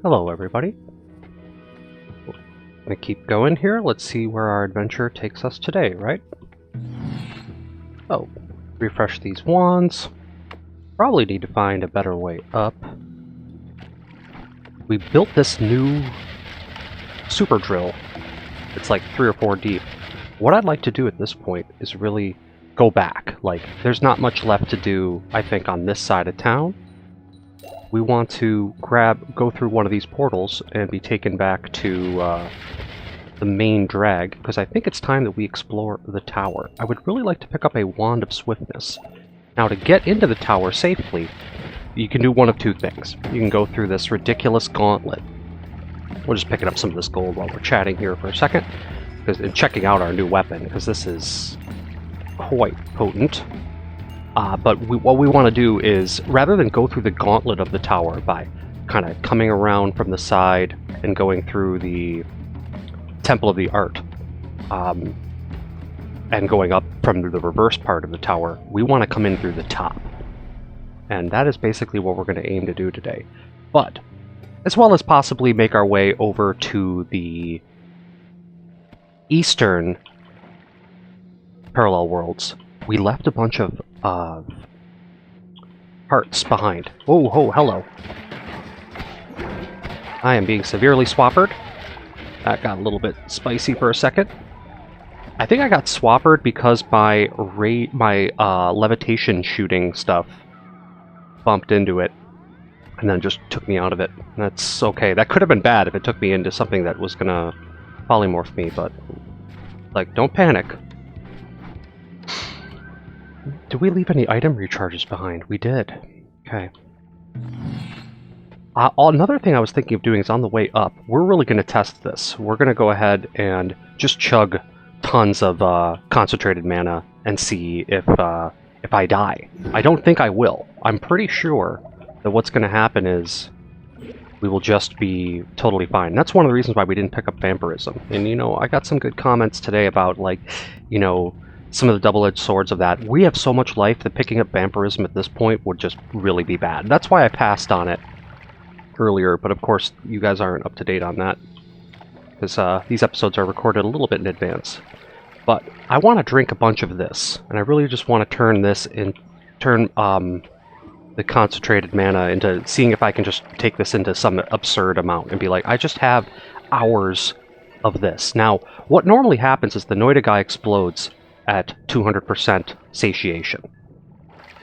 Hello everybody. Gonna keep going here. Let's see where our adventure takes us today, right? Oh, refresh these wands. Probably need to find a better way up. We built this new super drill. It's like 3 or 4 deep. What I'd like to do at this point is really go back. Like, there's not much left to do, I think, on this side of town. We want to go through one of these portals and be taken back to the main drag, because I think it's time that we explore the tower. I would really like to pick up a Wand of Swiftness. Now, to get into the tower safely, you can do one of 2 things. You can go through this ridiculous gauntlet. We're just picking up some of this gold while we're chatting here for a second, and checking out our new weapon, because this is quite potent. But what we want to do is, rather than go through the gauntlet of the tower by kind of coming around from the side and going through the Temple of the Art, and going up from the reverse part of the tower, we want to come in through the top. And that is basically what we're going to aim to do today. But, as well as possibly make our way over to the eastern parallel worlds, we left a bunch of hearts behind. Oh, ho, hello. I am being severely swappered. That got a little bit spicy for a second. I think I got swappered because my levitation shooting stuff bumped into it and then just took me out of it. That's okay. That could have been bad if it took me into something that was gonna polymorph me, but like, don't panic. Did we leave any item recharges behind? We did. Okay. Another thing I was thinking of doing is on the way up, we're really going to test this. We're going to go ahead and just chug tons of concentrated mana and see if I die. I don't think I will. I'm pretty sure that what's going to happen is we will just be totally fine. That's one of the reasons why we didn't pick up vampirism. And, you know, I got some good comments today about, like, you know, some of the double-edged swords of that. We have so much life that picking up vampirism at this point would just really be bad. That's why I passed on it earlier, but of course you guys aren't up to date on that, because these episodes are recorded a little bit in advance. But I want to drink a bunch of this, and I really just want to turn the concentrated mana into seeing if I can just take this into some absurd amount and be like, I just have hours of this. Now, what normally happens is the Noita guy explodes at 200% satiation.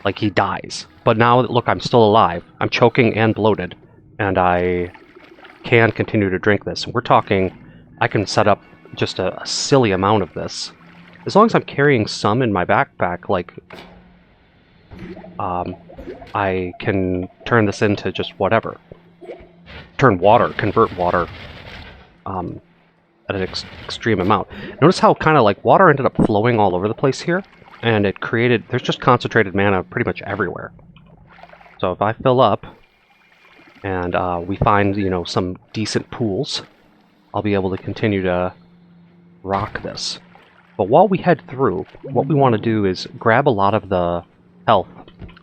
Like, he dies. But now, look, I'm still alive. I'm choking and bloated. And I can continue to drink this. We're talking, I can set up just a silly amount of this. As long as I'm carrying some in my backpack, like, I can turn this into just whatever. Convert water at an extreme amount. Notice how kind of like water ended up flowing all over the place here, and it created, there's just concentrated mana pretty much everywhere. So if I fill up, and we find, you know, some decent pools, I'll be able to continue to rock this. But while we head through, what we want to do is grab a lot of the health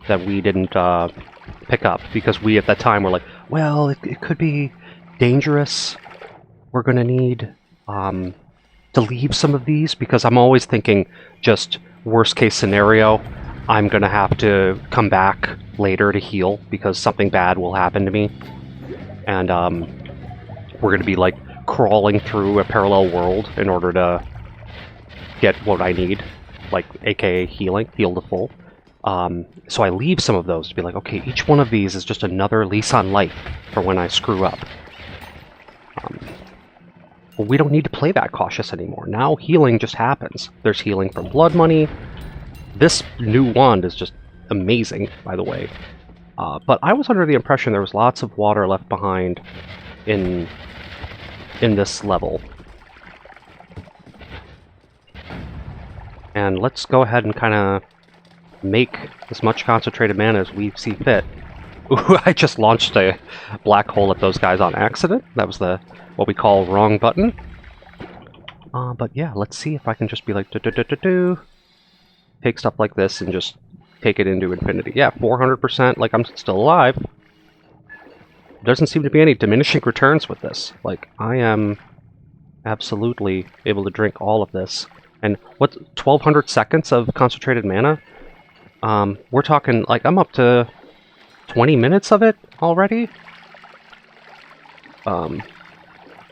that we didn't pick up, because we at that time were like, well, it could be dangerous. We're going to need to leave some of these, because I'm always thinking just worst case scenario, I'm going to have to come back later to heal because something bad will happen to me. And we're going to be like crawling through a parallel world in order to get what I need, like aka healing, heal to full. So I leave some of those to be like, okay, each one of these is just another lease on life for when I screw up. Well, we don't need to play that cautious anymore. Now healing just happens. There's healing from blood money. This new wand is just amazing, by the way. But I was under the impression there was lots of water left behind in this level. And let's go ahead and kind of make as much concentrated mana as we see fit. Ooh, I just launched a black hole at those guys on accident. That was what we call wrong button. But yeah, let's see if I can just be like, take stuff like this and just take it into infinity. Yeah, 400%, like I'm still alive. doesn't seem to be any diminishing returns with this. Like, I am absolutely able to drink all of this. And what, 1200 seconds of concentrated mana? We're talking, like, I'm up to 20 minutes of it already? Trying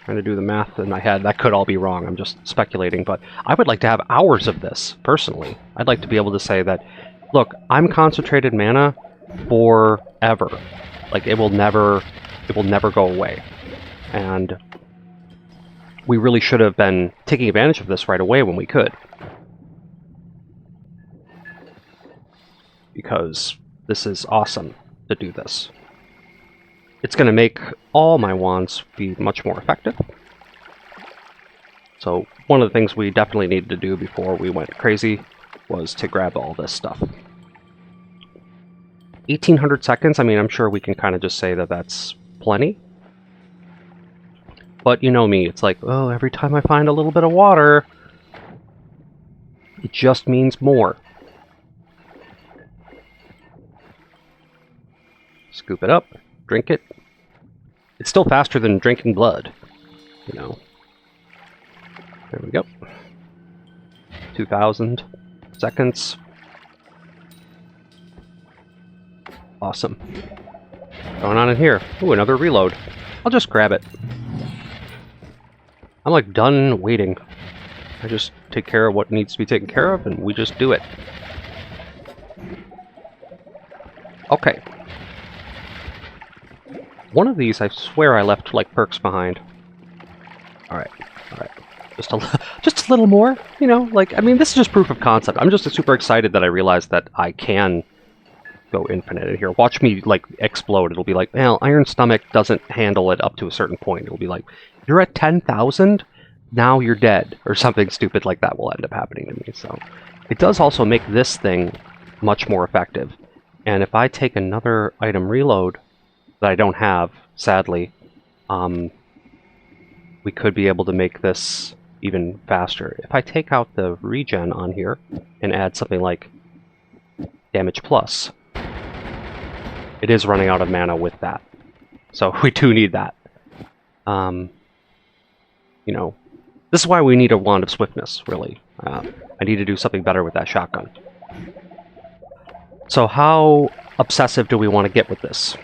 to do the math in my head. That could all be wrong. I'm just speculating. But I would like to have hours of this, personally. I'd like to be able to say that, look, I'm concentrated mana forever. Like, it will never go away. And we really should have been taking advantage of this right away when we could. Because this is awesome to do this. It's going to make all my wands be much more effective. So one of the things we definitely needed to do before we went crazy was to grab all this stuff. 1800 seconds, I mean, I'm sure we can kind of just say that that's plenty. But you know me, it's like, oh, every time I find a little bit of water, it just means more. Scoop it up, drink it. It's still faster than drinking blood, you know. There we go. 2000 seconds. Awesome. Going on in here. Ooh, another reload. I'll just grab it. I'm like done waiting. I just take care of what needs to be taken care of, and we just do it. Okay. One of these, I swear I left, like, perks behind. Alright, alright. Just a little more, you know? Like, I mean, this is just proof of concept. I'm just super excited that I realized that I can go infinite in here. Watch me, like, explode. It'll be like, well, Iron Stomach doesn't handle it up to a certain point. It'll be like, you're at 10,000? Now you're dead. Or something stupid like that will end up happening to me. So, it does also make this thing much more effective. And if I take another item reload that I don't have, sadly, we could be able to make this even faster. If I take out the regen on here and add something like damage plus, it is running out of mana with that. So we do need that. You know, this is why we need a Wand of Swiftness, really. I need to do something better with that shotgun. So how obsessive do we want to get with this?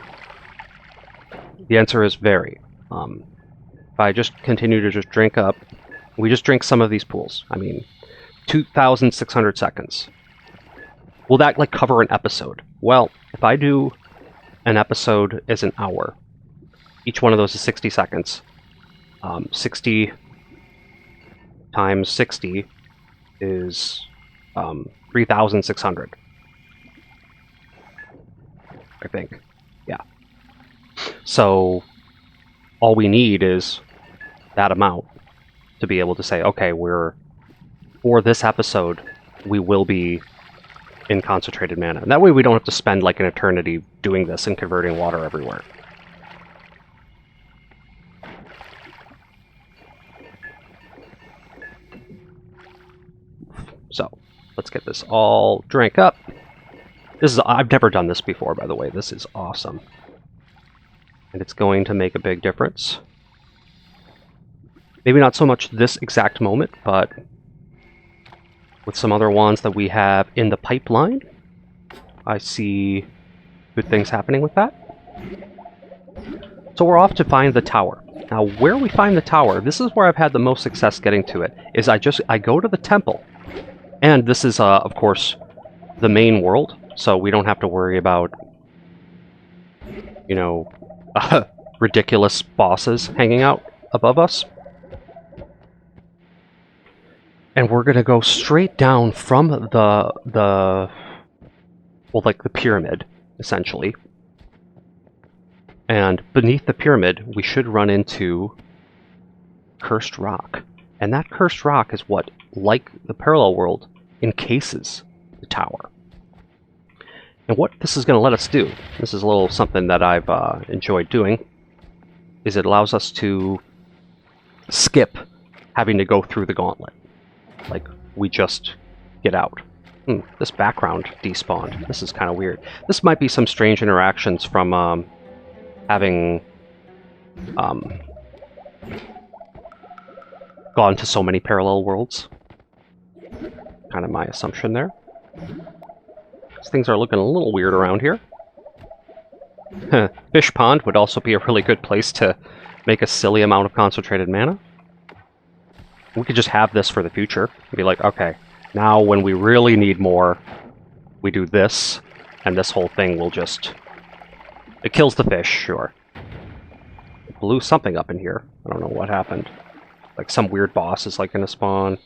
The answer is very. If I just continue to just drink up, we just drink some of these pools. I mean, 2,600 seconds. Will that, like, cover an episode? Well, if I do an episode as an hour, each one of those is 60 seconds. 60 times 60 is 3,600. I think. Yeah. So all we need is that amount to be able to say, okay, for this episode, we will be in concentrated mana. And that way we don't have to spend like an eternity doing this and converting water everywhere. So, let's get this all drank up. I've never done this before, by the way. This is awesome. And it's going to make a big difference. Maybe not so much this exact moment, but with some other wands that we have in the pipeline, I see good things happening with that. So we're off to find the tower. Now, where we find the tower, this is where I've had the most success getting to it, is I go to the temple. And this is, of course, the main world, so we don't have to worry about, you know, ridiculous bosses hanging out above us. And we're gonna go straight down from the pyramid, essentially. And beneath the pyramid, we should run into Cursed Rock. And that Cursed Rock is what, like the parallel world, encases the tower. And what this is going to let us do, this is a little something that I've enjoyed doing, is it allows us to skip having to go through the gauntlet. Like, we just get out. This background despawned. This is kind of weird. This might be some strange interactions from having gone to so many parallel worlds. Kind of my assumption there. Things are looking a little weird around here. Fish Pond would also be a really good place to make a silly amount of concentrated mana. We could just have this for the future. Be like, okay, now when we really need more, we do this, and this whole thing will just... It kills the fish, sure. It blew something up in here. I don't know what happened. Like some weird boss is like gonna spawn.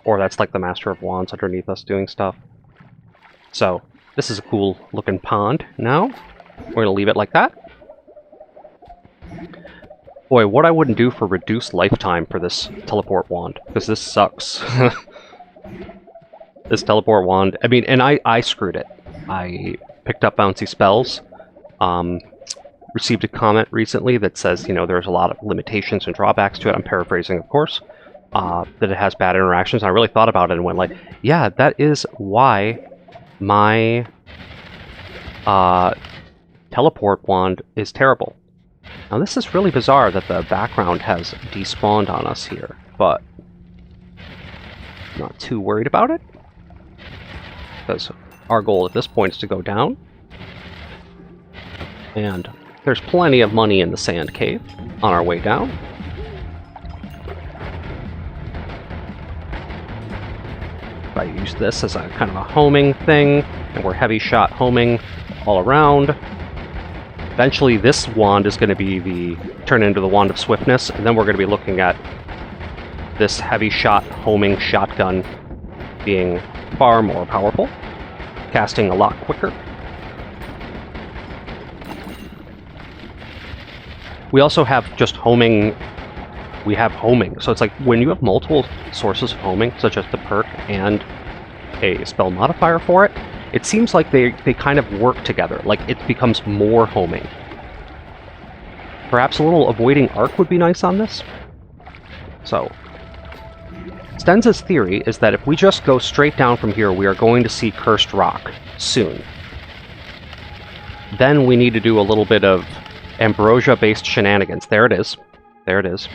Or that's like the Master of Wands underneath us doing stuff. So, this is a cool looking pond now. We're gonna leave it like that. Boy, what I wouldn't do for reduced lifetime for this teleport wand, because this sucks. This teleport wand, I mean, and I screwed it. I picked up bouncy spells, received a comment recently that says, you know, there's a lot of limitations and drawbacks to it. I'm paraphrasing, of course, that it has bad interactions. And I really thought about it and went like, yeah, that is why my teleport wand is terrible. Now this is really bizarre that the background has despawned on us here, but I'm not too worried about it, because our goal at this point is to go down, and there's plenty of money in the sand cave on our way down. If I use this as a kind of a homing thing, and we're heavy shot homing all around. Eventually this wand is going to be turn into the Wand of Swiftness, and then we're going to be looking at this heavy shot homing shotgun being far more powerful, casting a lot quicker. We also have just homing. We have homing, so it's like when you have multiple sources of homing, such as the perk and a spell modifier for it, it seems like they kind of work together, like it becomes more homing. Perhaps a little avoiding arc would be nice on this. So, Stenza's theory is that if we just go straight down from here, we are going to see Cursed Rock soon. Then we need to do a little bit of Ambrosia-based shenanigans. There it is. There it is.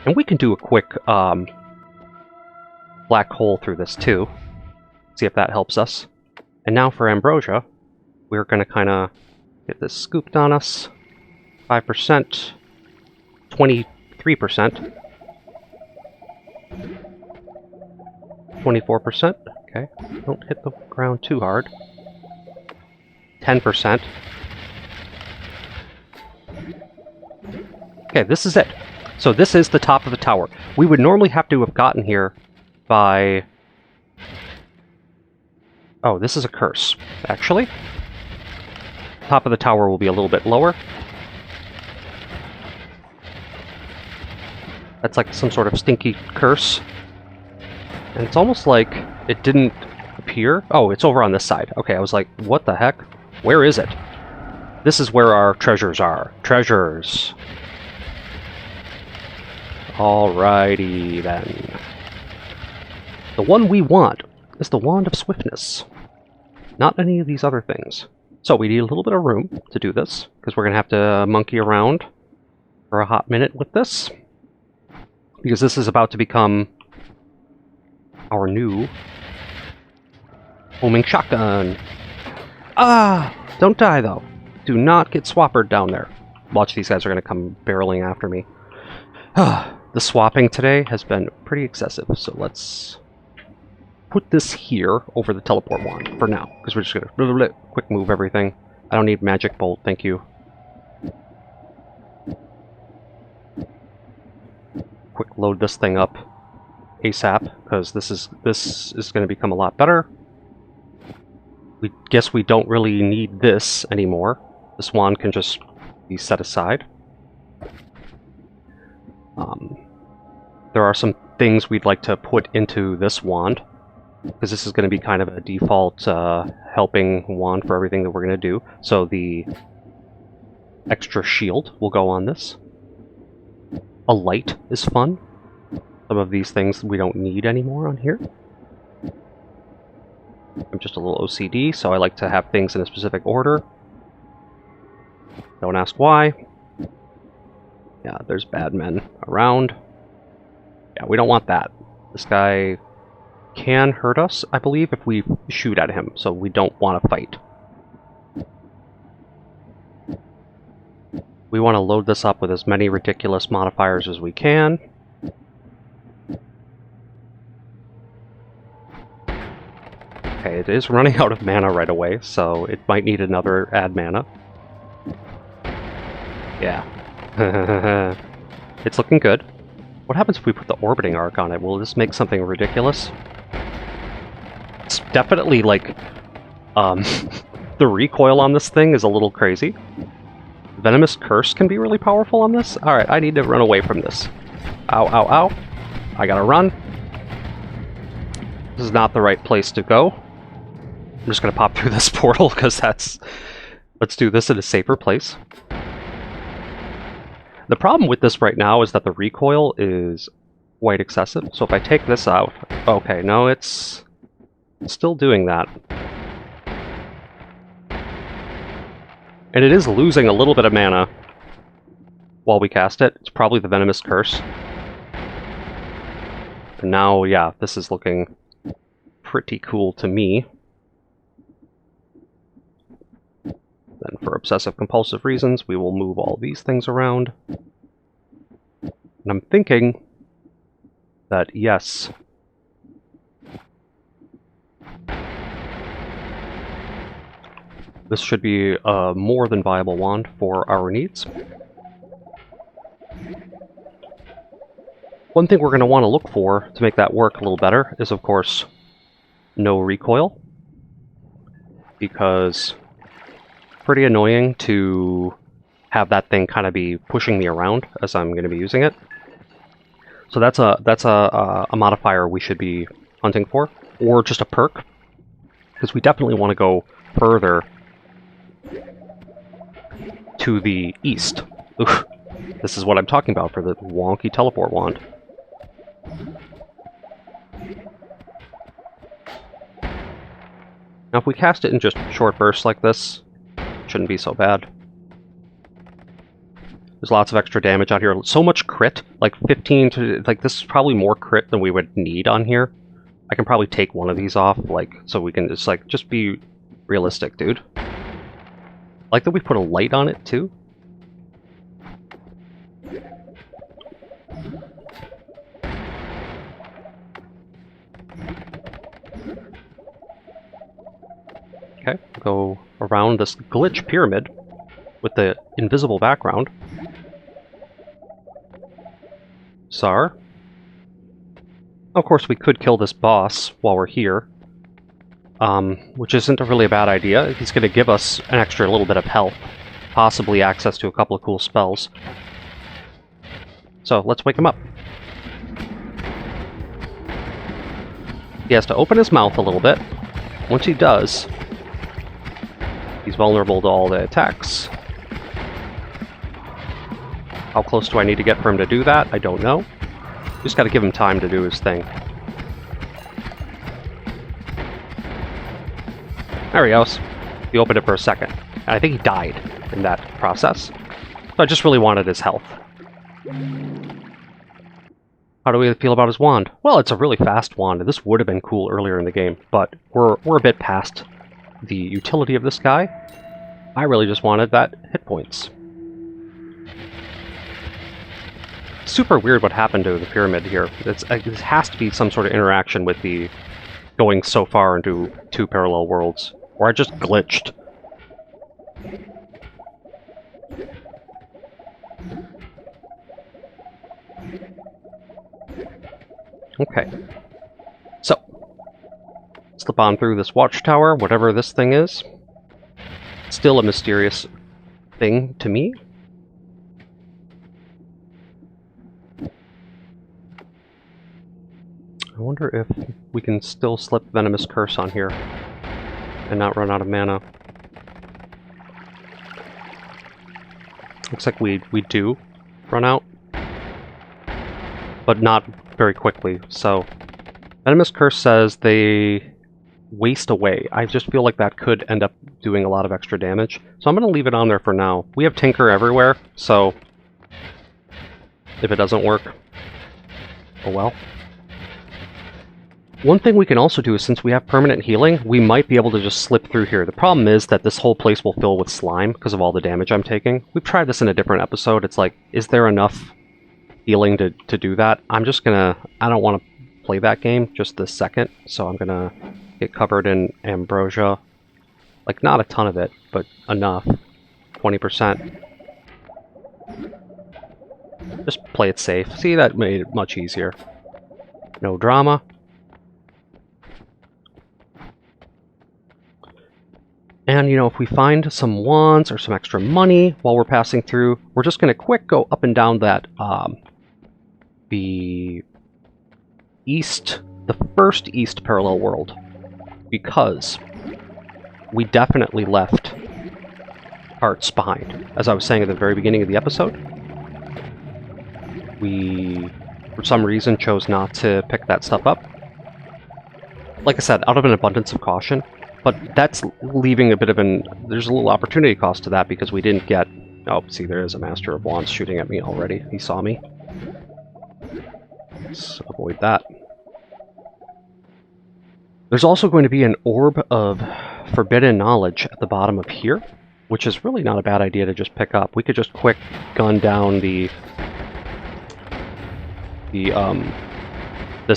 And we can do a quick black hole through this too. See if that helps us. And now for Ambrosia, we're going to kind of get this scooped on us. 5%, 23%, 24%, okay, don't hit the ground too hard, 10%. Okay, this is it. So this is the top of the tower. We would normally have to have gotten here by... Oh, this is a curse, actually. Top of the tower will be a little bit lower. That's like some sort of stinky curse. And it's almost like it didn't appear. Oh, it's over on this side. Okay, I was like, what the heck? Where is it? This is where our treasures are. Treasures. Alrighty then. The one we want is the Wand of Swiftness. Not any of these other things. So we need a little bit of room to do this, because we're going to have to monkey around for a hot minute with this. Because this is about to become our new homing shotgun. Ah! Don't die, though. Do not get swappered down there. Watch, these guys are going to come barreling after me. The swapping today has been pretty excessive, so let's put this here over the teleport wand for now, because we're just going to quick move everything. I don't need magic bolt, thank you. Quick load this thing up ASAP, because this is going to become a lot better. We guess we don't really need this anymore. This wand can just be set aside. There are some things we'd like to put into this wand, because this is going to be kind of a default helping wand for everything that we're going to do. So the extra shield will go on this. A light is fun. Some of these things we don't need anymore on here. I'm just a little OCD, so I like to have things in a specific order. Don't ask why. Yeah, there's bad men around. Yeah, we don't want that. This guy can hurt us, I believe, if we shoot at him, so we don't want to fight. We want to load this up with as many ridiculous modifiers as we can. Okay, it is running out of mana right away, so it might need another add mana. Yeah. It's looking good. What happens if we put the orbiting arc on it? Will this make something ridiculous? It's definitely like, the recoil on this thing is a little crazy. Venomous Curse can be really powerful on this. Alright, I need to run away from this. Ow, ow, ow. I gotta run. This is not the right place to go. I'm just gonna pop through this portal, because that's... Let's do this in a safer place. The problem with this right now is that the recoil is quite excessive. So if I take this out... Okay, no, it's still doing that. And it is losing a little bit of mana while we cast it. It's probably the Venomous Curse. And now, yeah, this is looking pretty cool to me. Then for obsessive-compulsive reasons, we will move all these things around. And I'm thinking that, yes... This should be a more than viable wand for our needs. One thing we're going to want to look for to make that work a little better is, of course, no recoil. Because it's pretty annoying to have that thing kind of be pushing me around as I'm going to be using it. So that's a modifier we should be hunting for, or just a perk, because we definitely want to go further to the east. Oof. This is what I'm talking about for the wonky teleport wand. Now if we cast it in just short bursts like this, it shouldn't be so bad. There's lots of extra damage out here. So much crit, like 15 to... Like, this is probably more crit than we would need on here. I can probably take one of these off, like, so we can just, like, just be realistic, dude. I like that we put a light on it, too. Okay, go around this glitch pyramid with the invisible background. Tsar. Of course, we could kill this boss while we're here. Which isn't really a bad idea. He's going to give us an extra little bit of health. Possibly access to a couple of cool spells. So, let's wake him up. He has to open his mouth a little bit. Once he does, he's vulnerable to all the attacks. How close do I need to get for him to do that? I don't know. Just got to give him time to do his thing. There he goes. He opened it for a second. And I think he died in that process. So I just really wanted his health. How do we feel about his wand? Well, it's a really fast wand. This would have been cool earlier in the game, but we're a bit past the utility of this guy. I really just wanted that hit points. Super weird what happened to the pyramid here. It has to be some sort of interaction with the going so far into two parallel worlds. Or I just glitched. Okay. So, slip on through this watchtower, whatever this thing is. Still a mysterious thing to me. I wonder if we can still slip Venomous Curse on here and not run out of mana. Looks like we do run out, but not very quickly. So Venomous Curse says they waste away. I just feel like that could end up doing a lot of extra damage. So I'm going to leave it on there for now. We have Tinker everywhere, so If it doesn't work, oh well. One thing we can also do is, since we have permanent healing, we might be able to just slip through here. The problem is that this whole place will fill with slime because of all the damage I'm taking. We've tried this in a different episode. It's like, is there enough healing to do that? I'm just gonna... I don't want to play that game just this second, so I'm gonna get covered in ambrosia. Like, not a ton of it, but enough. 20%. Just play it safe. See, that made it much easier. No drama. And, you know, if we find some wands or some extra money while we're passing through, we're just going to quick go up and down that, the first east parallel world. Because we definitely left parts behind. As I was saying at the very beginning of the episode, we, for some reason, chose not to pick that stuff up. Like I said, out of an abundance of caution. But that's leaving a bit of an... There's a little opportunity cost to that because we didn't get... Oh, see, there is a Master of Wands shooting at me already. He saw me. Let's avoid that. There's also going to be an orb of forbidden knowledge at the bottom of here, which is really not a bad idea to just pick up. We could just quick gun down this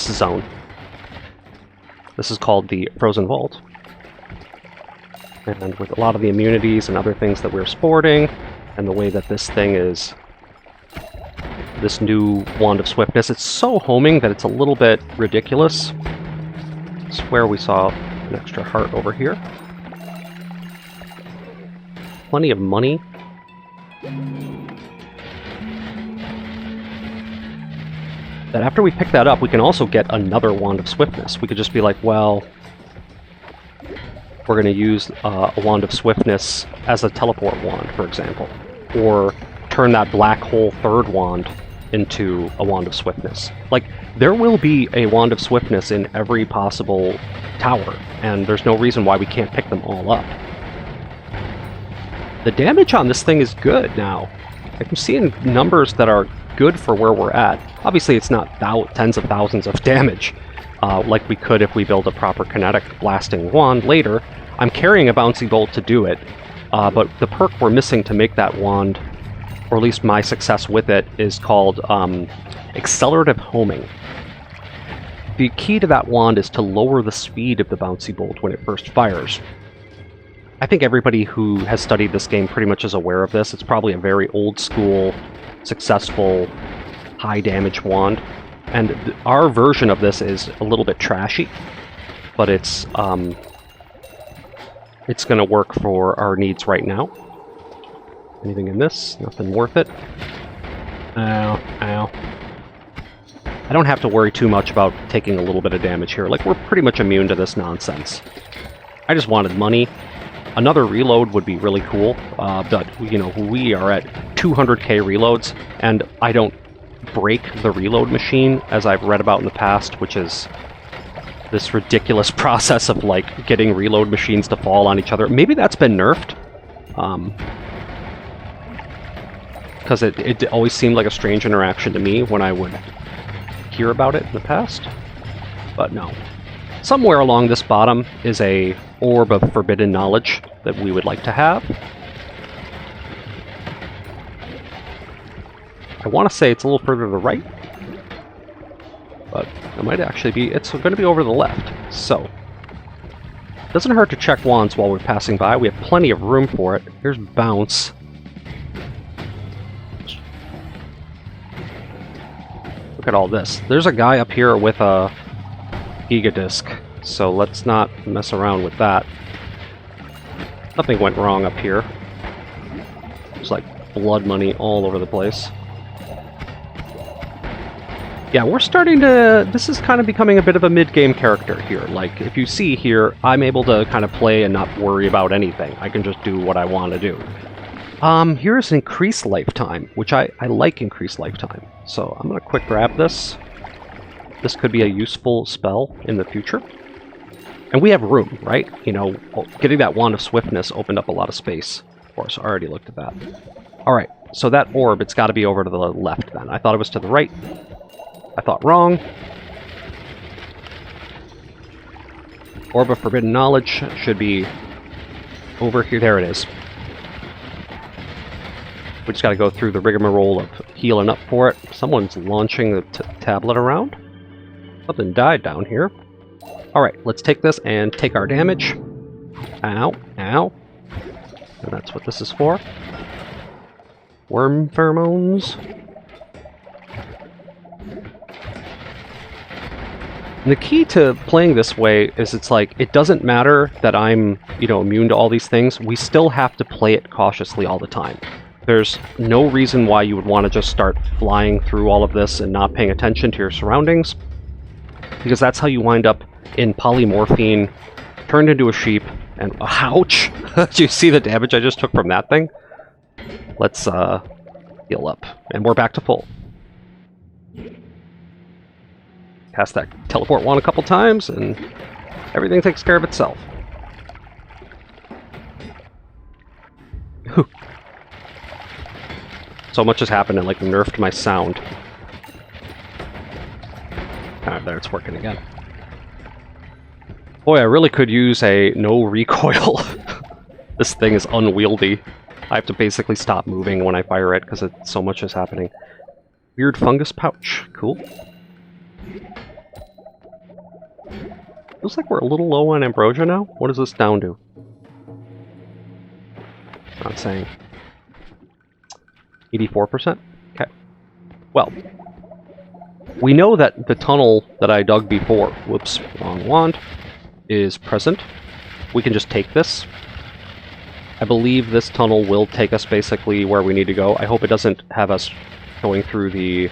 zone. This is called the Frozen Vault. And with a lot of the immunities and other things that we're sporting, and the way that this thing is, this new Wand of Swiftness, it's so homing that it's a little bit ridiculous. I swear we saw an extra heart over here. Plenty of money. That after we pick that up, we can also get another Wand of Swiftness. We could just be like, well... We're going to use a Wand of Swiftness as a teleport wand, for example. Or turn that black hole third wand into a Wand of Swiftness. Like, there will be a Wand of Swiftness in every possible tower, and there's no reason why we can't pick them all up. The damage on this thing is good now. I'm seeing numbers that are good for where we're at. Obviously, it's not tens of thousands of damage. Like we could if we build a proper kinetic blasting wand later. I'm carrying a bouncy bolt to do it, but the perk we're missing to make that wand, or at least my success with it, is called accelerative homing. The key to that wand is to lower the speed of the bouncy bolt when it first fires. I think everybody who has studied this game pretty much is aware of this. It's probably a very old school, successful, high damage wand. And our version of this is a little bit trashy, but it's going to work for our needs right now. Anything in this? Nothing worth it. Ow, ow. I don't have to worry too much about taking a little bit of damage here. Like, we're pretty much immune to this nonsense. I just wanted money. Another reload would be really cool, but, you know, we are at 200k reloads, and I don't break the reload machine, as I've read about in the past, which is this ridiculous process of, like, getting reload machines to fall on each other. Maybe that's been nerfed. Because it always seemed like a strange interaction to me when I would hear about it in the past. But no. Somewhere along this bottom is a orb of forbidden knowledge that we would like to have. I want to say it's a little further to the right, but it might actually be, it's going to be over the left. So, it doesn't hurt to check wands while we're passing by. We have plenty of room for it. Here's bounce. Look at all this. There's a guy up here with a Giga Disc, so let's not mess around with that. Nothing went wrong up here. There's like blood money all over the place. Yeah, we're starting to... This is kind of becoming a bit of a mid-game character here. Like, if you see here, I'm able to kind of play and not worry about anything. I can just do what I want to do. Here's increased lifetime, which I like increased lifetime. So I'm going to quick grab this. This could be a useful spell in the future. And we have room, right? You know, getting that Wand of Swiftness opened up a lot of space for us. I already looked at that. Alright, so that orb, it's got to be over to the left then. I thought it was to the right. I thought wrong. Orb of Forbidden Knowledge should be over here. There it is. We just got to go through the rigmarole of healing up for it. Someone's launching the tablet around. Something died down here. Alright, let's take this and take our damage. Ow, ow. And that's what this is for. Worm pheromones. And the key to playing this way is it's like, it doesn't matter that I'm, immune to all these things. We still have to play it cautiously all the time. There's no reason why you would want to just start flying through all of this and not paying attention to your surroundings. Because that's how you wind up in polymorphine, turned into a sheep, and ouch! Do you see the damage I just took from that thing? Let's heal up. And we're back to full. Cast that teleport wand a couple times, and everything takes care of itself. Whew. So much has happened and nerfed my sound. Alright, there, it's working again. Boy, I really could use a no recoil. This thing is unwieldy. I have to basically stop moving when I fire it because so much is happening. Weird fungus pouch. Cool. Looks like we're a little low on ambrosia now. What is this down to? It's not saying. 84%? Okay. Well, we know that the tunnel that I dug before, whoops, wrong wand, is present. We can just take this. I believe this tunnel will take us basically where we need to go. I hope it doesn't have us going through the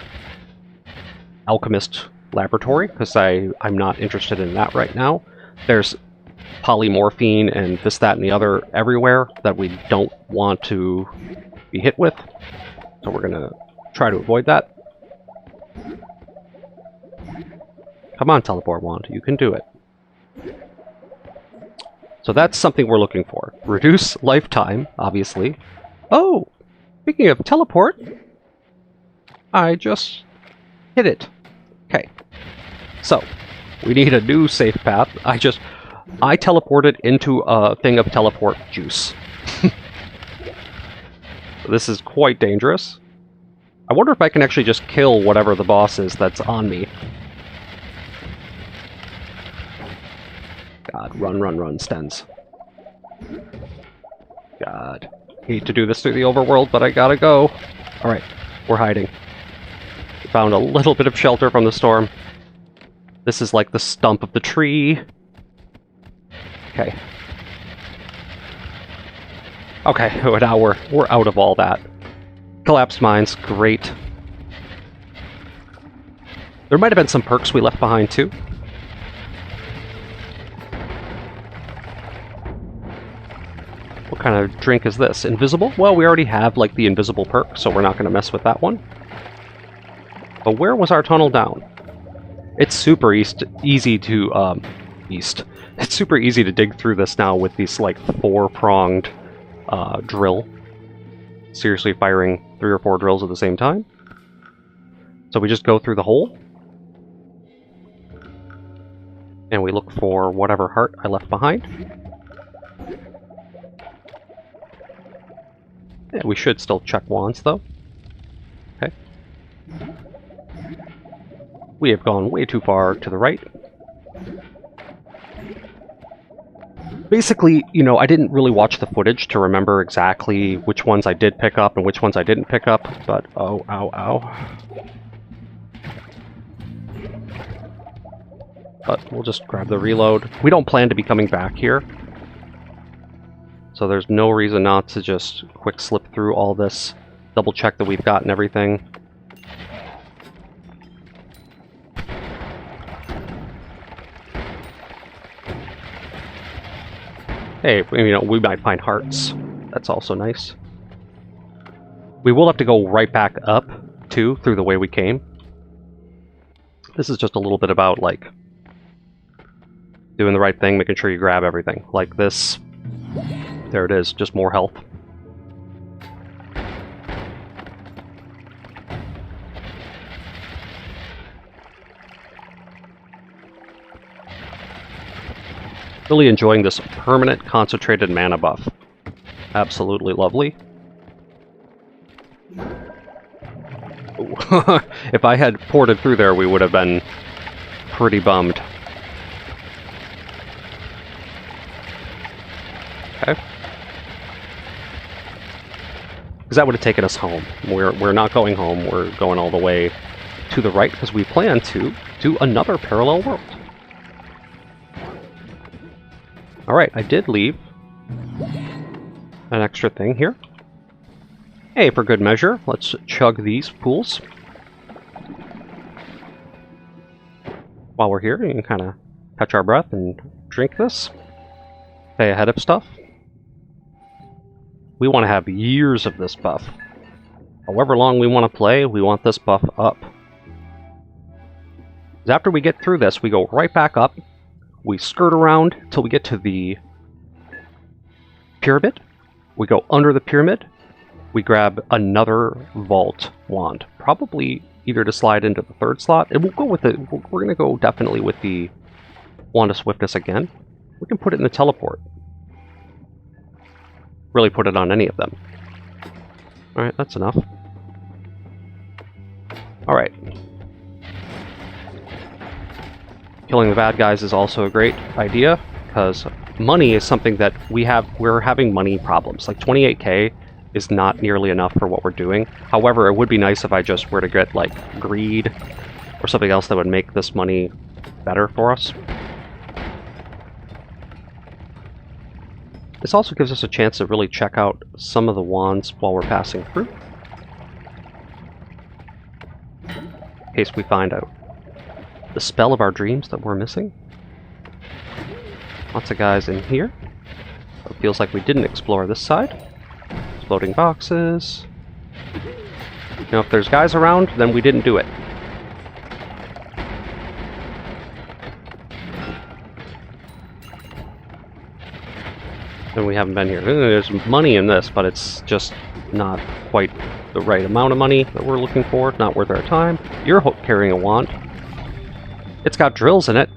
alchemist laboratory, because I'm not interested in that right now. There's polymorphine and this, that, and the other everywhere that we don't want to be hit with. So we're going to try to avoid that. Come on, teleport wand. You can do it. So that's something we're looking for. Reduce lifetime, obviously. Oh! Speaking of teleport, I just hit it. Okay. So, we need a new safe path. I teleported into a thing of teleport juice. This is quite dangerous. I wonder if I can actually just kill whatever the boss is that's on me. God, run, run, run, Stens. God. Hate to do this through the overworld, but I gotta go. Alright, we're hiding. We found a little bit of shelter from the storm. This is like the stump of the tree. Okay. Okay, now we're out of all that. Collapsed mines, great. There might have been some perks we left behind too. What kind of drink is this? Invisible? Well, we already have the invisible perk, so we're not going to mess with that one. But where was our tunnel down? It's super easy to It's super easy to dig through this now with these four-pronged drill. Seriously firing 3 or 4 drills at the same time. So we just go through the hole. And we look for whatever heart I left behind. Yeah, we should still check wands though. Okay. We have gone way too far to the right. Basically, I didn't really watch the footage to remember exactly which ones I did pick up and which ones I didn't pick up, but oh, ow, ow. But we'll just grab the reload. We don't plan to be coming back here, so there's no reason not to just quick slip through all this, double check that we've gotten everything. Hey, we might find hearts. That's also nice. We will have to go right back up, too, through the way we came. This is just a little bit about, doing the right thing, making sure you grab everything. Like this. There it is, just more health. Really enjoying this permanent concentrated mana buff. Absolutely lovely. If I had ported through there, we would have been pretty bummed. Okay. Because that would have taken us home. We're not going home, we're going all the way to the right because we plan to do another parallel world. Alright, I did leave an extra thing here. Hey, for good measure, let's chug these pools. While we're here, you can kind of catch our breath and drink this. Stay ahead of stuff. We want to have years of this buff. However long we want to play, we want this buff up. After we get through this, we go right back up. We skirt around till we get to the pyramid. We go under the pyramid. We grab another vault wand. Probably either to slide into the third slot. And we'll go with it. We're going to go definitely with the Wand of Swiftness again. We can put it in the teleport. Really put it on any of them. Alright, that's enough. Alright. Killing the bad guys is also a great idea, because money is something that we're having money problems. Like 28k is not nearly enough for what we're doing. However, it would be nice if I just were to get like greed or something else that would make this money better for us. This also gives us a chance to really check out some of the wands while we're passing through. In case we find out the spell of our dreams that we're missing. Lots of guys in here. It feels like we didn't explore this side. Floating boxes. You know, if there's guys around, then we didn't do it. And we haven't been here. There's money in this, but it's just not quite the right amount of money that we're looking for. Not worth our time. You're carrying a wand. It's got drills in it.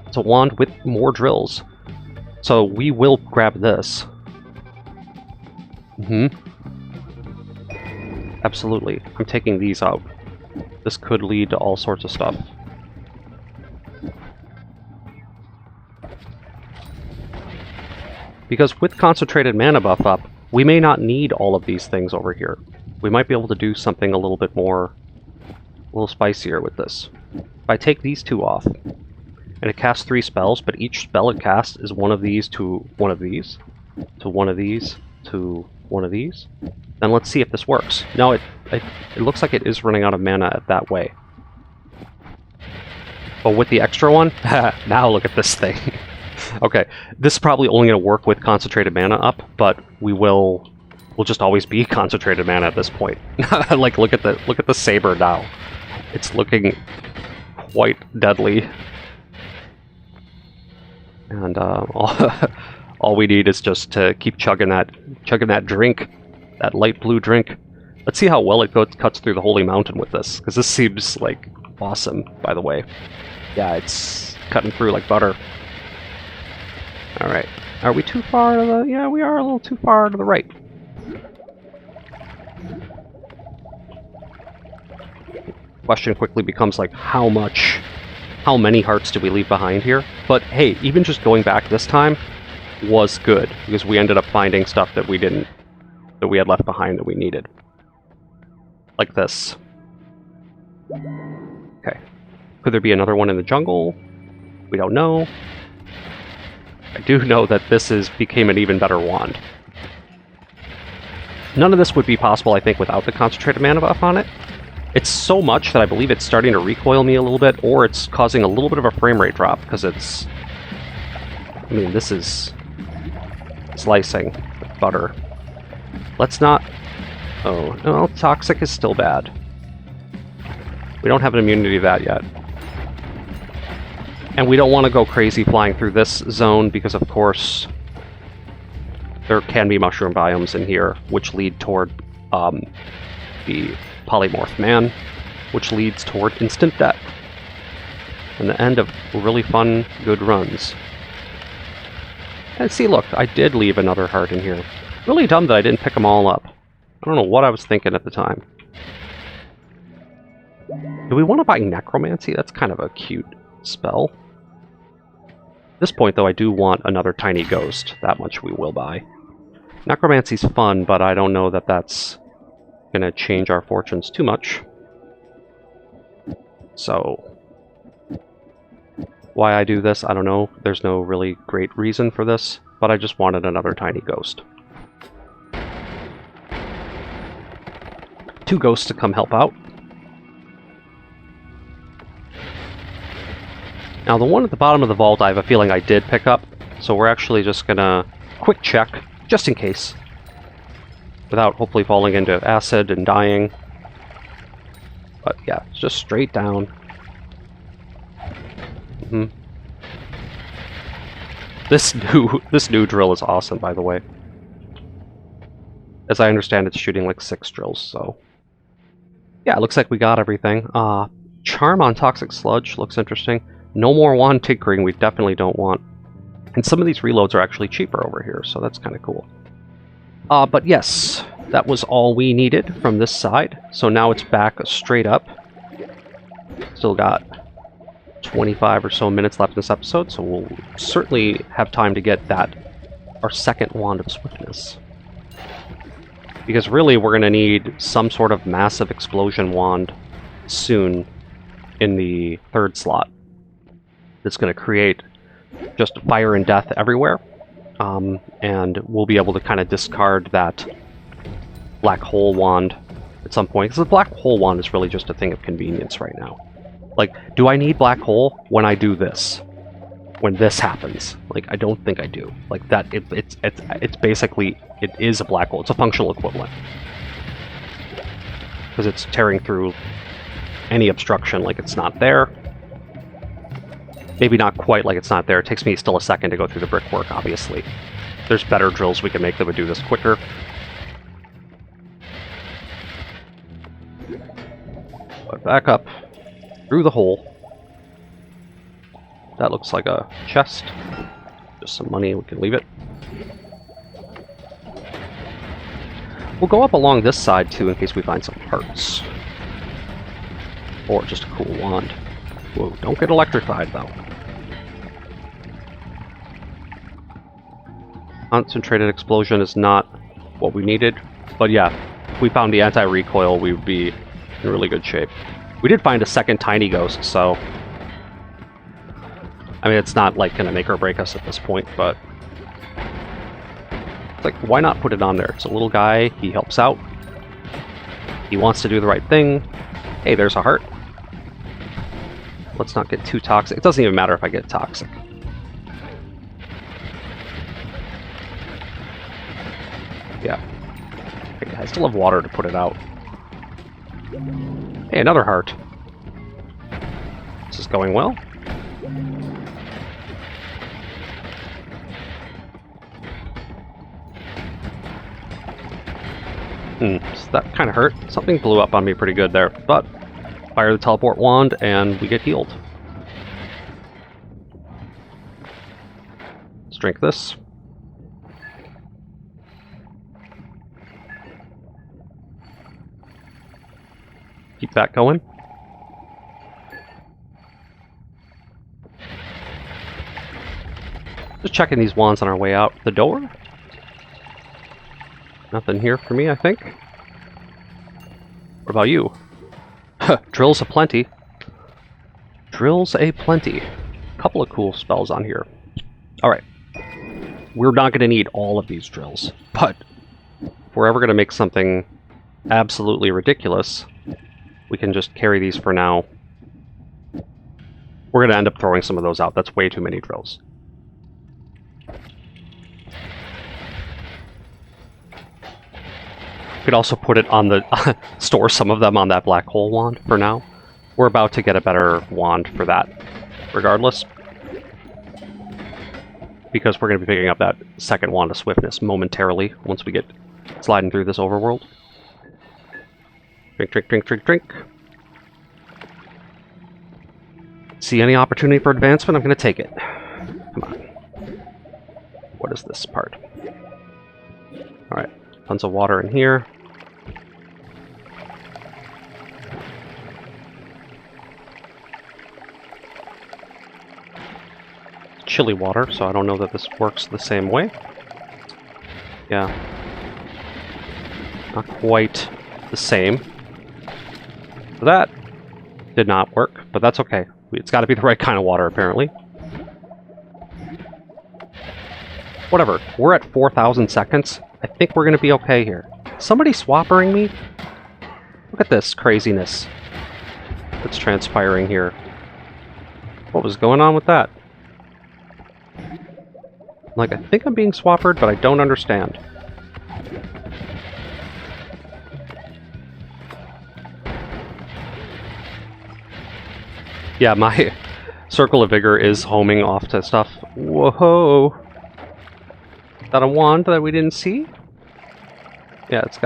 It's a wand with more drills. So we will grab this. Absolutely. I'm taking these out. This could lead to all sorts of stuff. Because with concentrated mana buff up, we may not need all of these things over here. We might be able to do something a little bit more, a little spicier with this. If I take these two off, and it casts 3 spells, but each spell it casts is one of these to one of these, to one of these, to one of these, then let's see if this works. No, it looks like it is running out of mana that way. But with the extra one, now look at this thing. Okay, this is probably only going to work with concentrated mana up, but we'll just always be concentrated mana at this point. Like look at the saber now. It's looking quite deadly. And all we need is just to keep chugging that drink, that light blue drink. Let's see how well it cuts through the Holy Mountain with this, because this seems like awesome, by the way. Yeah, it's cutting through like butter. Alright. Are we too far to the... Yeah, we are a little too far to the right. Question quickly becomes like, how many hearts do we leave behind here? But hey, even just going back this time was good, because we ended up finding stuff that we had left behind that we needed. Like this. Okay. Could there be another one in the jungle? We don't know. I do know that this became an even better wand. None of this would be possible, I think, without the concentrated mana buff on it. It's so much that I believe it's starting to recoil me a little bit, or it's causing a little bit of a frame rate drop, because it's... I mean, this is slicing with butter. Let's not... Oh, no, toxic is still bad. We don't have an immunity to that yet. And we don't want to go crazy flying through this zone, because of course there can be mushroom biomes in here, which lead toward the polymorph man, which leads toward instant death. And the end of really fun, good runs. And see, look, I did leave another heart in here. Really dumb that I didn't pick them all up. I don't know what I was thinking at the time. Do we want to buy Necromancy? That's kind of a cute spell. At this point, though, I do want another tiny ghost. That much we will buy. Necromancy's fun, but I don't know that that's going to change our fortunes too much. So, why I do this, I don't know. There's no really great reason for this, but I just wanted another tiny ghost. 2 ghosts to come help out. Now, the one at the bottom of the vault, I have a feeling I did pick up, so we're actually just gonna quick check, just in case, without hopefully falling into acid and dying. But yeah, it's just straight down. This new drill is awesome, by the way. As I understand, it's shooting like 6 drills, so yeah, it looks like we got everything. Charm on Toxic Sludge looks interesting. No more wand tinkering, we definitely don't want. And some of these reloads are actually cheaper over here, so that's kind of cool. But yes, that was all we needed from this side. So now it's back straight up. Still got 25 or so minutes left in this episode, so we'll certainly have time to get that, our second Wand of Swiftness. Because really, we're going to need some sort of massive explosion wand soon in the 3rd slot. That's going to create just fire and death everywhere. And we'll be able to kind of discard that black hole wand at some point. Because the black hole wand is really just a thing of convenience right now. Like, do I need black hole when I do this? When this happens? Like, I don't think I do. Like, that, it's basically, it is a black hole. It's a functional equivalent. Because it's tearing through any obstruction like it's not there. Maybe not quite like it's not there. It takes me still a second to go through the brickwork, obviously. There's better drills we can make that would do this quicker. But back up through the hole. That looks like a chest. Just some money, we can leave it. We'll go up along this side too in case we find some parts. Or just a cool wand. Whoa, don't get electrified though. Concentrated explosion is not what we needed, but yeah, if we found the anti-recoil, we would be in really good shape. We did find a second tiny ghost, so I mean, it's not like gonna make or break us at this point, but it's like, why not put it on there? It's a little guy, he helps out, he wants to do the right thing. Hey, there's a heart. Let's not get too toxic. It doesn't even matter if I get toxic. Yeah. Okay, I still have water to put it out. Hey, another heart. This is going well. So that kind of hurt. Something blew up on me pretty good there, but fire the teleport wand and we get healed. Let's drink this. Keep that going. Just checking these wands on our way out the door. Nothing here for me, I think. What about you? Drills aplenty. Drills aplenty. Couple of cool spells on here. Alright. We're not going to need all of these drills, but if we're ever going to make something absolutely ridiculous, we can just carry these for now. We're going to end up throwing some of those out. That's way too many drills. Could also put it on the store some of them on that black hole wand for now. We're about to get a better wand for that, regardless. Because we're going to be picking up that second Wand of Swiftness momentarily once we get sliding through this overworld. Drink, drink, drink, drink, drink. See any opportunity for advancement? I'm going to take it. Come on. what is this part? Alright, tons of water in here. Chilly water, so I don't know that this works the same way. Yeah. Not quite the same. That did not work, but that's okay. It's got to be the right kind of water, apparently. Whatever. We're at 4,000 seconds. I think we're going to be okay here. Somebody swappering me? Look at this craziness that's transpiring here. What was going on with that? Like, I think I'm being swappered, but I don't understand. Yeah, my Circle of Vigor is homing off to stuff. Whoa! Is that a wand that we didn't see? Yeah, it's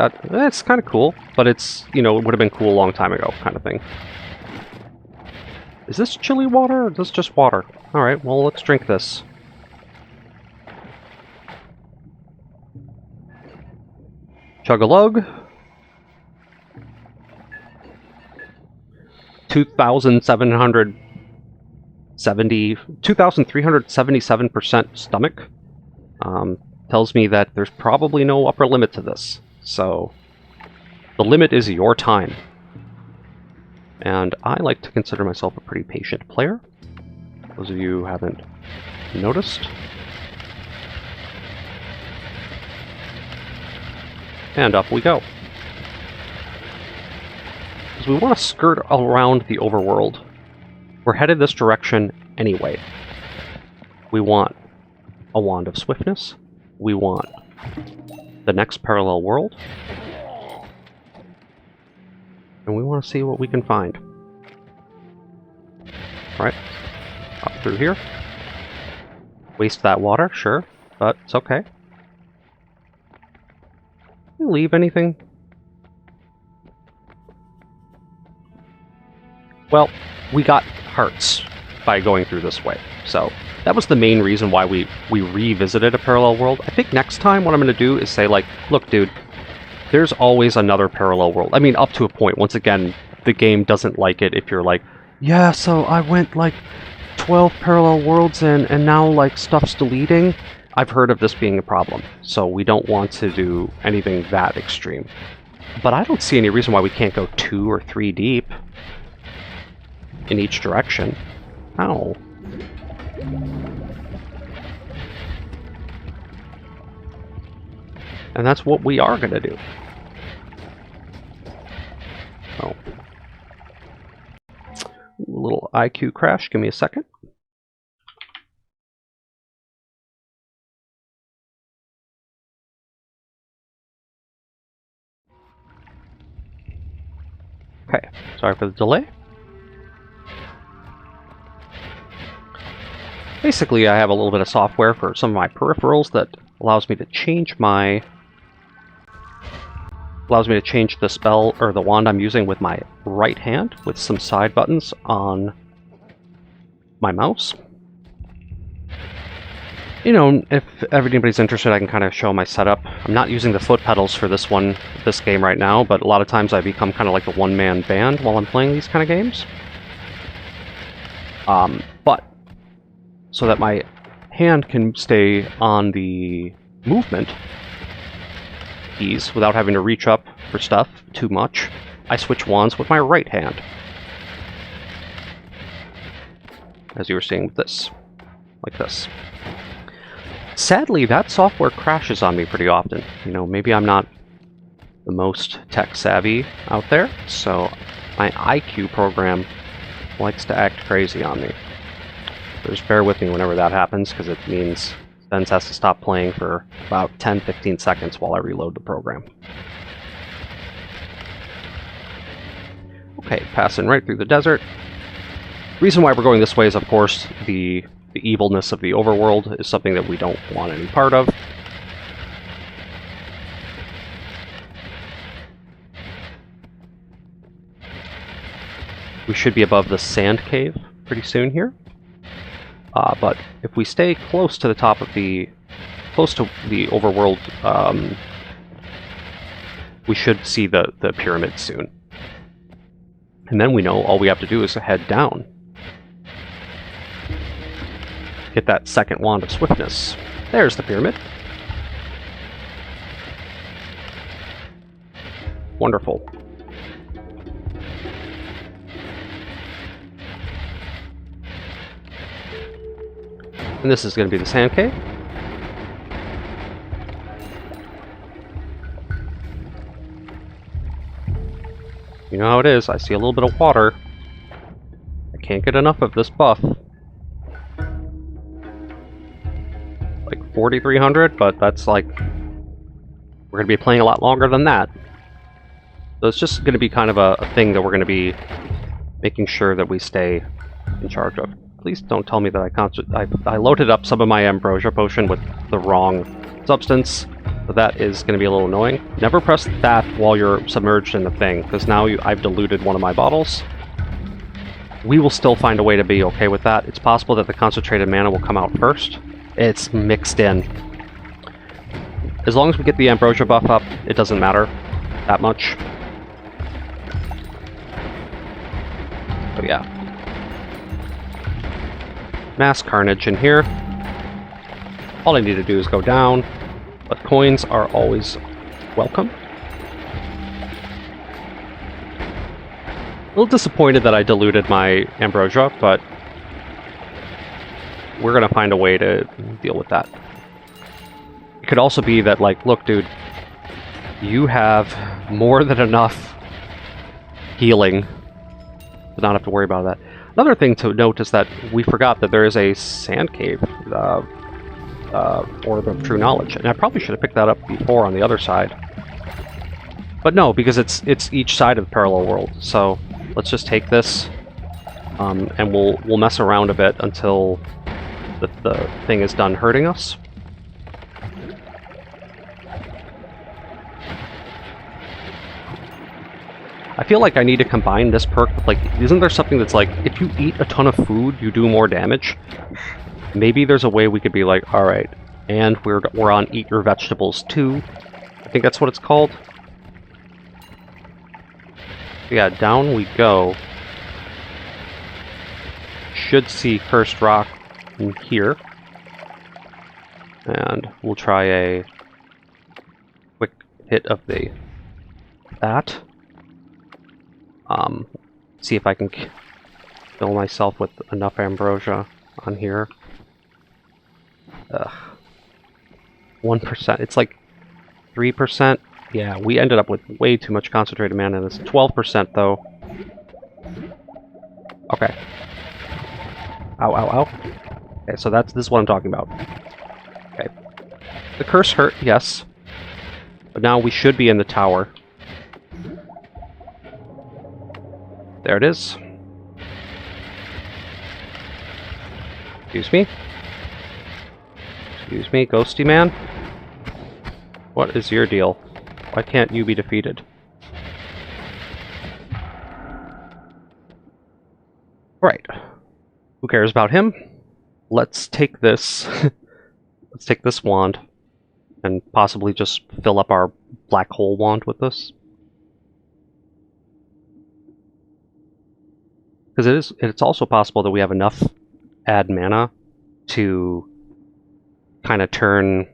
kind of cool, but it's, you know, it would have been cool a long time ago, kind of thing. Is this chilly water, or is this just water? Alright, well, let's drink this. Chug-a-lug. 2,377% stomach. Tells me that there's probably no upper limit to this. So, the limit is your time. And I like to consider myself a pretty patient player. Those of you who haven't noticed. And up we go. Because we want to skirt around the overworld. We're headed this direction anyway. We want a Wand of Swiftness. We want the next parallel world. And we want to see what we can find. Alright. Up through here. Waste that water, sure. But it's okay. Did we leave anything? Well, we got hearts by going through this way, so that was the main reason why we revisited a parallel world. I think next time what I'm going to do is say, like, look, dude, there's always another parallel world. I mean, up to a point. Once again, the game doesn't like it if you're like, yeah, so I went, like, 12 parallel worlds in, and now, like, stuff's deleting. I've heard of this being a problem, so we don't want to do anything that extreme. But I don't see any reason why we can't go 2 or 3 deep in each direction. Ow. And that's what we are going to do. Oh. A little IQ crash. Give me a second. Okay, sorry for the delay. Basically, I have a little bit of software for some of my peripherals that allows me to change the spell or the wand I'm using with my right hand with some side buttons on my mouse. You know, if anybody's interested, I can kind of show my setup. I'm not using the foot pedals for this game right now, but a lot of times I become kind of like a one-man band while I'm playing these kind of games. But so that my hand can stay on the movement keys without having to reach up for stuff too much, I switch wands with my right hand. As you were seeing with this. Like this. Sadly, that software crashes on me pretty often. You know, maybe I'm not the most tech-savvy out there, so my IQ program likes to act crazy on me. So just bear with me whenever that happens, because it means Spence has to stop playing for about 10-15 seconds while I reload the program. Okay, passing right through the desert. Reason why we're going this way is, of course, the evilness of the overworld is something that we don't want any part of. We should be above the sand cave pretty soon here. But if we stay close to the top of the close to the overworld, we should see the pyramid soon. And then we know all we have to do is head down. Get that second Wand of Swiftness. There's the pyramid. Wonderful. And this is going to be the sand cave. You know how it is. I see a little bit of water. I can't get enough of this buff. Like 4,300, but that's like... we're going to be playing a lot longer than that. So it's just going to be kind of a thing that we're going to be making sure that we stay in charge of. Please don't tell me that I loaded up some of my ambrosia potion with the wrong substance. So that is going to be a little annoying. Never press that while you're submerged in the thing, because now I've diluted one of my bottles. We will still find a way to be okay with that. It's possible that the concentrated mana will come out first. It's mixed in. As long as we get the ambrosia buff up, it doesn't matter that much. But yeah. Mass carnage in here. All I need to do is go down, but coins are always welcome. A little disappointed that I diluted my ambrosia, but we're gonna find a way to deal with that. It could also be that, like, look, dude, you have more than enough healing to not have to worry about that. Another thing to note is that we forgot that there is a sand cave, Orb of True Knowledge, and I probably should have picked that up before on the other side. But no, because it's each side of the parallel world. So let's just take this, and we'll mess around a bit until the thing is done hurting us. I feel like I need to combine this perk with, like, isn't there something that's like, if you eat a ton of food, you do more damage? Maybe there's a way we could be like, alright, and we're on Eat Your Vegetables too. I think that's what it's called. Yeah, down we go. Should see Cursed Rock in here. And we'll try a quick hit of that. See if I can fill myself with enough ambrosia on here. 1%. It's like 3%. Yeah, we ended up with way too much concentrated mana in this. 12% though. Okay. Ow, ow, ow. Okay, so this is what I'm talking about. Okay. The curse hurt, yes. But now we should be in the tower. There it is. Excuse me. Excuse me, ghosty man. What is your deal? Why can't you be defeated? Right. Who cares about him? Let's take this. Let's take this wand and possibly just fill up our black hole wand with this. Because it's also possible that we have enough add mana to kind of turn...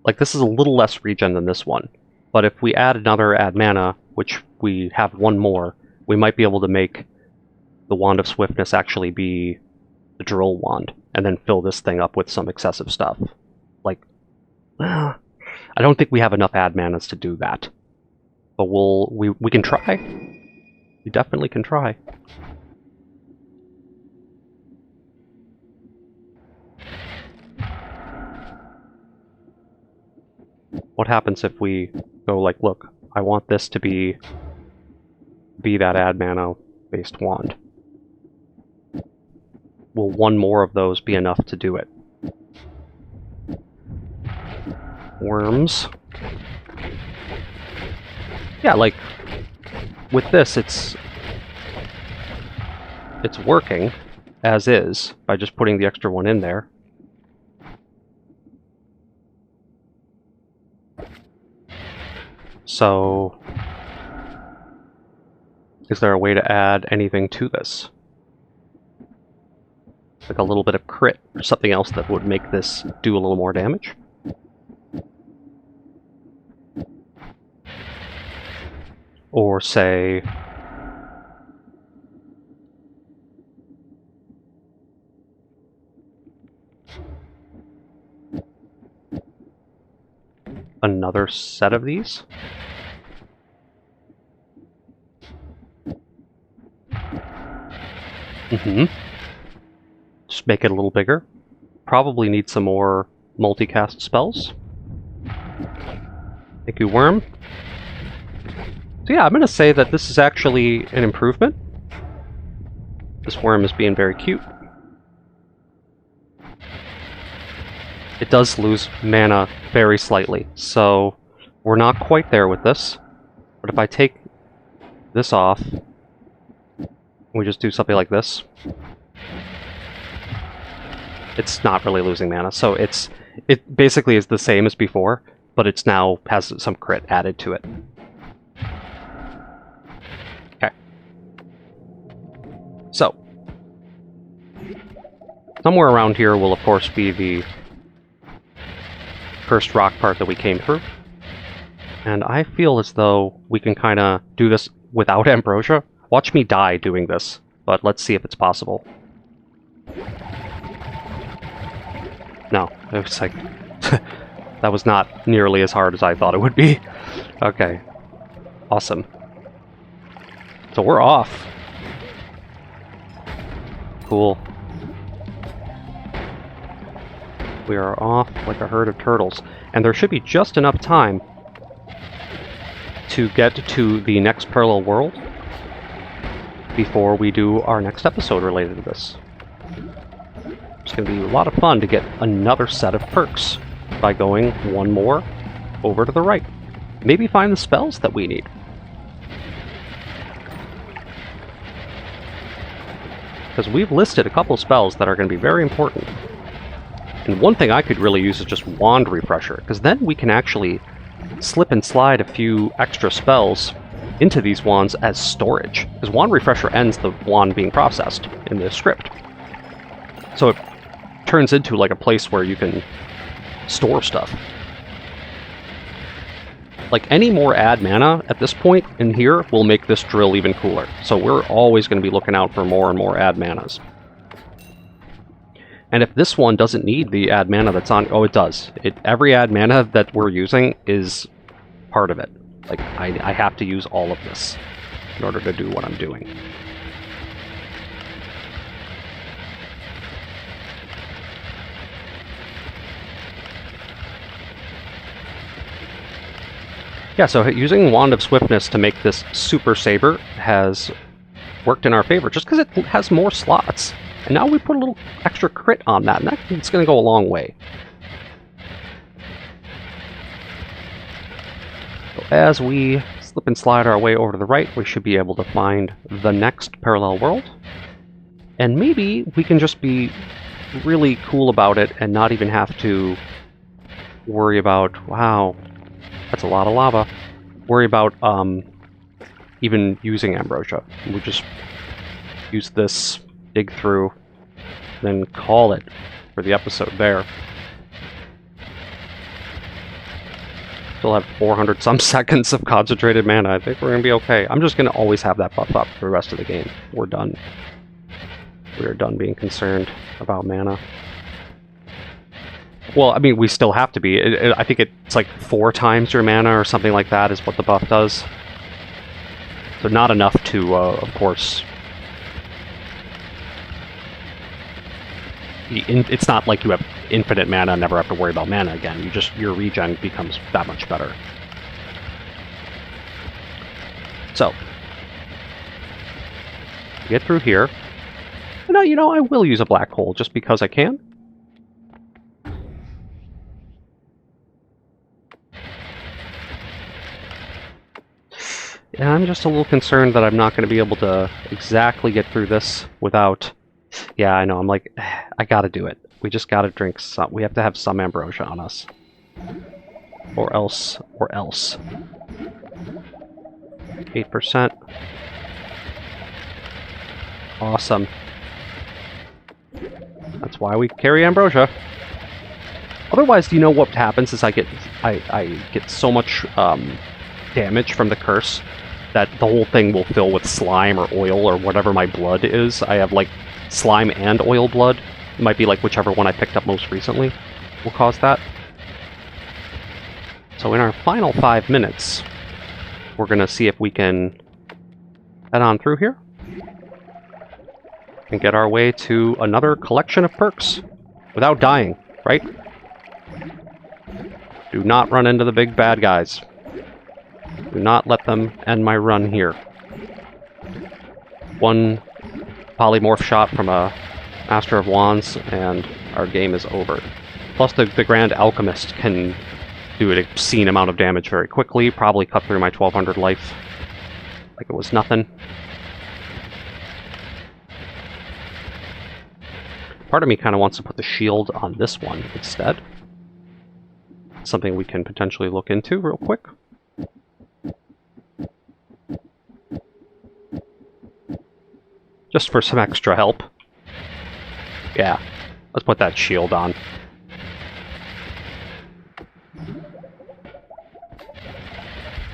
Like, this is a little less regen than this one. But if we add another add mana, which we have one more, we might be able to make the Wand of Swiftness actually be the drill wand, and then fill this thing up with some excessive stuff. Like, I don't think we have enough add manas to do that. But we can try. We definitely can try. What happens if we go like, look, I want this to be that add mana based wand? Will one more of those be enough to do it? Worms. Yeah, like with this, it's working as is by just putting the extra one in there. So, is there a way to add anything to this? Like a little bit of crit or something else that would make this do a little more damage? Or say... another set of these? Just make it a little bigger. Probably need some more multicast spells. Thank you, Worm. So yeah, I'm going to say that this is actually an improvement. This worm is being very cute. It does lose mana very slightly, so we're not quite there with this. But if I take this off, we just do something like this, it's not really losing mana. So it basically is the same as before, but it's now has some crit added to it. Okay. So, somewhere around here will of course be the first rock part that we came through. And I feel as though we can kind of do this without ambrosia. Watch me die doing this, but let's see if it's possible. No, it was like... that was not nearly as hard as I thought it would be. Okay. Awesome. So we're off. Cool. We are off like a herd of turtles. And there should be just enough time to get to the next parallel world before we do our next episode related to this. It's going to be a lot of fun to get another set of perks by going one more over to the right. Maybe find the spells that we need. Because we've listed a couple spells that are going to be very important. And one thing I could really use is just Wand Refresher, because then we can actually slip and slide a few extra spells into these wands as storage. Because Wand Refresher ends the wand being processed in the script. So it turns into like a place where you can store stuff. Like any more add mana at this point in here will make this drill even cooler. So we're always going to be looking out for more and more add manas. And if this one doesn't need the add mana that's on... Oh, it does. Every add mana that we're using is part of it. Like, I have to use all of this in order to do what I'm doing. Yeah, so using Wand of Swiftness to make this Super Saber has worked in our favor, just because it has more slots. And now we put a little extra crit on that, and it's going to go a long way. So as we slip and slide our way over to the right, we should be able to find the next parallel world. And maybe we can just be really cool about it and not even have to worry about, wow, that's a lot of lava. Worry about even using ambrosia. We just use this, dig through, then call it for the episode there. Still have 400 some seconds of concentrated mana. I think we're going to be okay. I'm just going to always have that buff up for the rest of the game. We're done. We are done being concerned about mana. Well, I mean, we still have to be. I think it's like 4 times your mana or something like that is what the buff does. So not enough to, of course... It's not like you have infinite mana and never have to worry about mana again. Your regen becomes that much better. So, get through here. And you know, I will use a black hole just because I can. And I'm just a little concerned that I'm not going to be able to exactly get through this without... Yeah, I know, I'm like, I gotta do it. We just gotta drink some... We have to have some ambrosia on us. Or else... 8%. Awesome. That's why we carry ambrosia. Otherwise, you know what happens is I get so much damage from the curse that the whole thing will fill with slime or oil or whatever my blood is. I have like slime and oil blood. It might be like whichever one I picked up most recently will cause that. So in our final 5 minutes, we're going to see if we can head on through here and get our way to another collection of perks without dying, right? Do not run into the big bad guys. Do not let them end my run here. One polymorph shot from a Master of Wands and our game is over. Plus the Grand Alchemist can do an obscene amount of damage very quickly, probably cut through my 1200 life like it was nothing. Part of me kind of wants to put the shield on this one instead. Something we can potentially look into real quick. Just for some extra help. Yeah, let's put that shield on.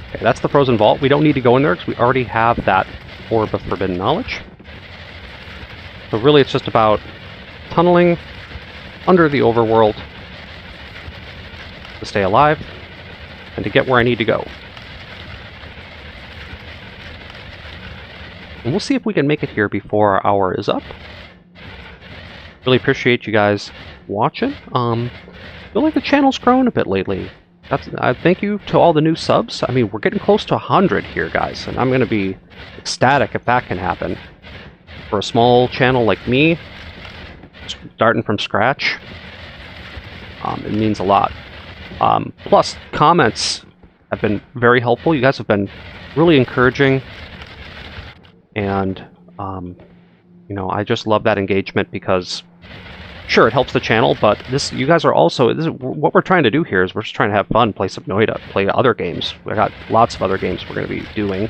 Okay, that's the Frozen Vault. We don't need to go in there because we already have that Orb of Forbidden Knowledge. So really it's just about tunneling under the overworld to stay alive and to get where I need to go. And we'll see if we can make it here before our hour is up. Really appreciate you guys watching. I feel like the channel's grown a bit lately. Thank you to all the new subs. I mean, we're getting close to 100 here, guys, and I'm going to be ecstatic if that can happen. For a small channel like me, starting from scratch, it means a lot. Plus, comments have been very helpful. You guys have been really encouraging, and you know, I just love that engagement because, sure, it helps the channel, but you guys are also, what we're trying to do here is we're just trying to have fun, play some Noita, play other games. We got lots of other games we're going to be doing.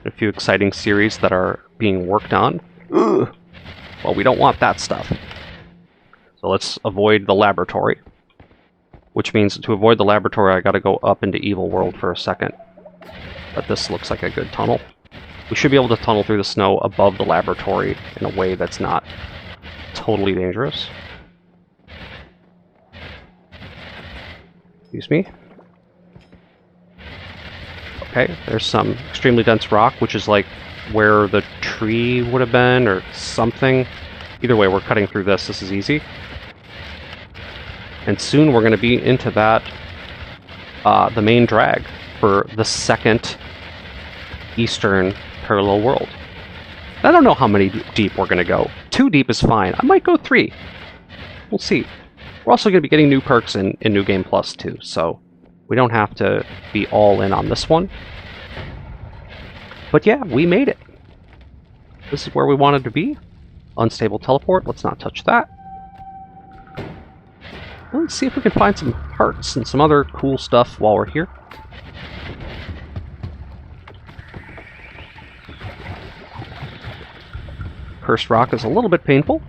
A few exciting series that are being worked on. Ugh. Well, we don't want that stuff. So let's avoid the laboratory. Which means to avoid the laboratory, I got to go up into Evil World for a second. But this looks like a good tunnel. We should be able to tunnel through the snow above the laboratory in a way that's not totally dangerous. Excuse me. Okay, there's some extremely dense rock, which is like where the tree would have been, or something. Either way, we're cutting through this. This is easy. And soon we're going to be into that, the main drag for the second Eastern parallel world. I don't know how many deep we're going to go. 2 deep is fine. I might go 3. We'll see. We're also going to be getting new perks in New Game Plus too, so we don't have to be all in on this one. But yeah, we made it. This is where we wanted to be. Unstable teleport. Let's not touch that. Let's see if we can find some hearts and some other cool stuff while we're here. Cursed rock is a little bit painful,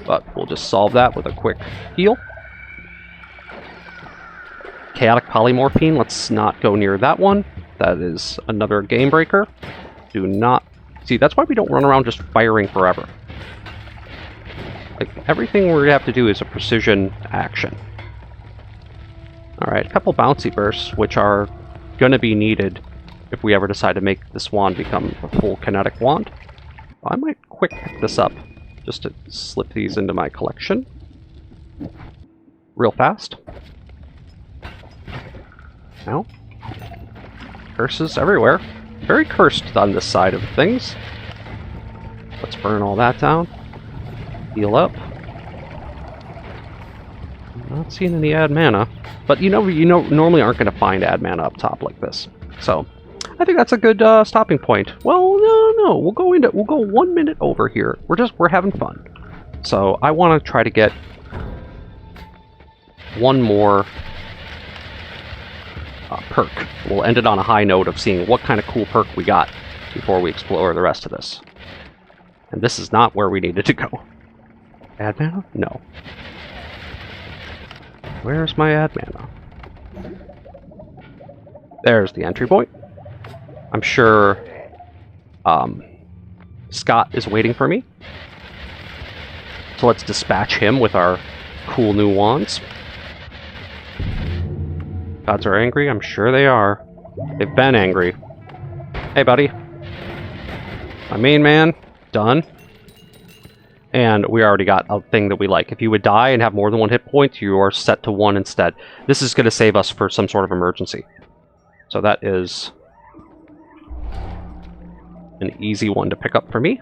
but we'll just solve that with a quick heal. Chaotic polymorphine, let's not go near that one. That is another game breaker. Do not... See, that's why we don't run around just firing forever. Like, everything we have to do is a precision action. Alright, a couple bouncy bursts, which are going to be needed if we ever decide to make this wand become a full kinetic wand. I might quick pick this up, just to slip these into my collection. Real fast. Now. Curses everywhere. Very cursed on this side of things. Let's burn all that down. Heal up. Not seeing any add mana. But you normally aren't going to find add mana up top like this. So I think that's a good stopping point. Well, no, we'll go 1 minute over here. We're having fun. So I want to try to get one more perk. We'll end it on a high note of seeing what kind of cool perk we got before we explore the rest of this. And this is not where we needed to go. Add mana? No. Where's my add mana? There's the entry point. I'm sure Scott is waiting for me. So let's dispatch him with our cool new wands. Gods are angry? I'm sure they are. They've been angry. Hey, buddy. My main man. Done. And we already got a thing that we like. If you would die and have more than 1 hit point, you are set to 1 instead. This is going to save us for some sort of emergency. So that is an easy one to pick up for me.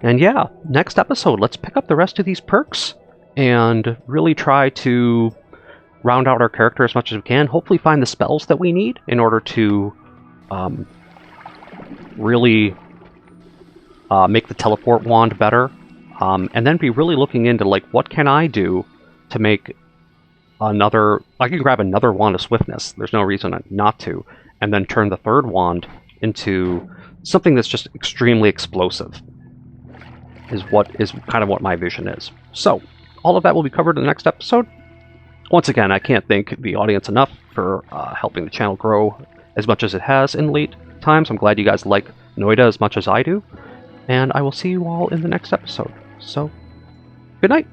And yeah, next episode, let's pick up the rest of these perks and really try to round out our character as much as we can. Hopefully find the spells that we need in order to really make the teleport wand better. And then be really looking into, like, what can I do to make another... I can grab another Wand of Swiftness. There's no reason not to. And then turn the third wand into something that's just extremely explosive. Is kind of what my vision is. So, all of that will be covered in the next episode. Once again, I can't thank the audience enough for helping the channel grow as much as it has in late times. I'm glad you guys like Noita as much as I do. And I will see you all in the next episode. So, good night.